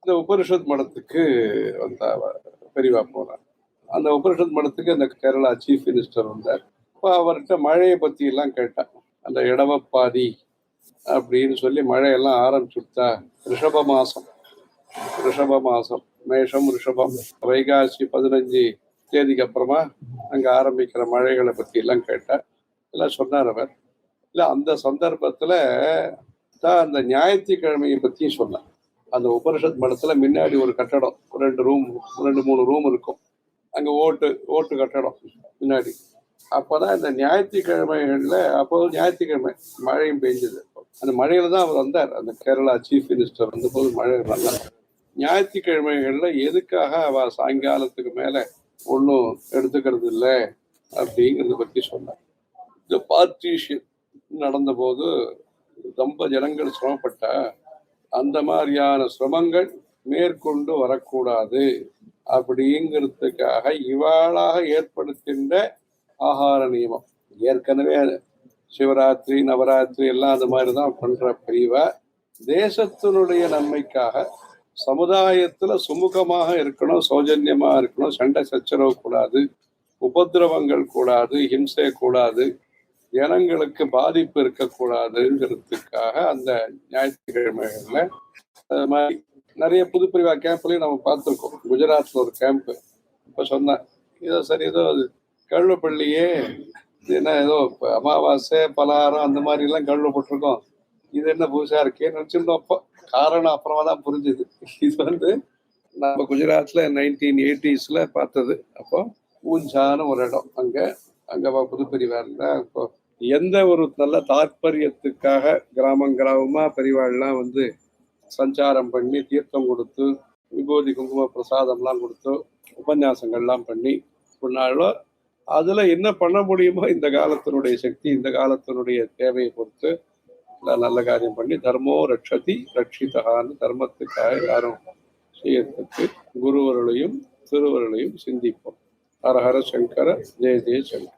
இந்த உபனிஷத் மடத்துக்கு வந்த பெரியவா போனார். அந்த உபனிஷத் மடத்துக்கு அந்த கேரளா சீஃப் மினிஸ்டர் வந்தார். இப்போ அவர்கிட்ட மழையை பத்தி எல்லாம் கேட்டான். அந்த இடவப்பாதி அப்படின்னு சொல்லி மழையெல்லாம் ஆரம்பிச்சுட்டா, ரிஷப மாசம் மேஷம் ரிஷபம் வைகாசி 15 தேதிக்கு அப்புறமா அங்க ஆரம்பிக்கிற மழைகளை பத்தி எல்லாம் கேட்டார். எல்லாம் சொன்னார் அவர். இல்ல அந்த சந்தர்ப்பத்துல தான் அந்த ஞாயிற்றுக்கிழமையை பத்தியும் சொன்னார். அந்த உபனிஷத் மடத்துல முன்னாடி ஒரு கட்டடம், 2 3 ரூம் இருக்கும். அங்க ஓட்டு கட்டடம் முன்னாடி. அப்பதான் இந்த ஞாயிற்றுக்கிழமைகள்ல, அப்போ ஞாயிற்றுக்கிழமை மழையும் பெஞ்சது. அந்த மழையில தான் அவர் வந்தார். அந்த கேரளா சீஃப் மினிஸ்டர் வந்தபோது மழை வந்தார். ஞாயிற்றுக்கிழமைகள்ல எதுக்காக அவ சாயங்காலத்துக்கு மேல ஒன்றும் எடுத்துக்கிறது இல்லை அப்படிங்கிறத பத்தி சொன்னார். இந்த பார்ட்டிஷன் நடந்த போது ரொம்ப ஜனங்கள் சிரமப்பட்டா, அந்த மாதிரியான சிரமங்கள் மேற்கொண்டு வரக்கூடாது அப்படிங்கிறதுக்காக இவாளாக ஏற்படுத்தின்ற ஆகார நியமம். ஏற்கனவே சிவராத்திரி நவராத்திரி எல்லாம் அந்த மாதிரி தான் பண்ற பிரிவா தேசத்தினுடைய நன்மைக்காக சமுதாயத்துல சுமூகமாக இருக்கணும், சௌஜன்யமா இருக்கணும், சண்டை சச்சரவு கூடாது, உபதிரவங்கள் கூடாது, ஹிம்சை கூடாது, ஜனங்களுக்கு பாதிப்பு இருக்கக்கூடாதுங்கிறதுக்காக அந்த ஞாயிற்றுக்கிழமைகள்ல அது மாதிரி நிறைய புதுப்பிரிவா கேம்ப்லயும் நம்ம பார்த்துருக்கோம். குஜராத்ல ஒரு கேம்ப் இப்ப சொன்னேன், ஏதோ சரி ஏதோ கழுவப்பள்ளியே என்ன ஏதோ அமாவாசை பலகாரம் அந்த மாதிரி எல்லாம் கழுவப்பட்டிருக்கோம், இது என்ன புதுசா இருக்கே நினைச்சிருந்தோம். அப்போ காரணம் அப்புறமா தான் புரிஞ்சுது. இது நம்ம குஜராத்ல 1980s பார்த்தது. அப்போ பூஞ்சான ஒரு இடம், அங்க புதுப்பிரிவா இருந்தா. இப்போ எந்த ஒரு நல்ல தாற்பயத்துக்காக கிராமமா பெரியவாள்லாம் சஞ்சாரம் பண்ணி தீர்த்தம் கொடுத்து விபூதி குங்கும பிரசாதம்லாம் கொடுத்து உபன்யாசங்கள்லாம் பண்ணி முன்னாளோ அதுல என்ன பண்ண முடியுமோ இந்த காலத்தினுடைய சக்தி, இந்த காலத்தினுடைய தேவையை பொறுத்து நல்ல காரியம் பண்ணி தர்மோ ரட்சதி ரட்சிதகான்னு தர்மத்துக்காக யாரும் செய்யறதுக்கு குருவர்களையும் திருவர்களையும் சிந்திப்போம். ஹர ஹர சங்கர, ஜெய ஜெய சங்கர்.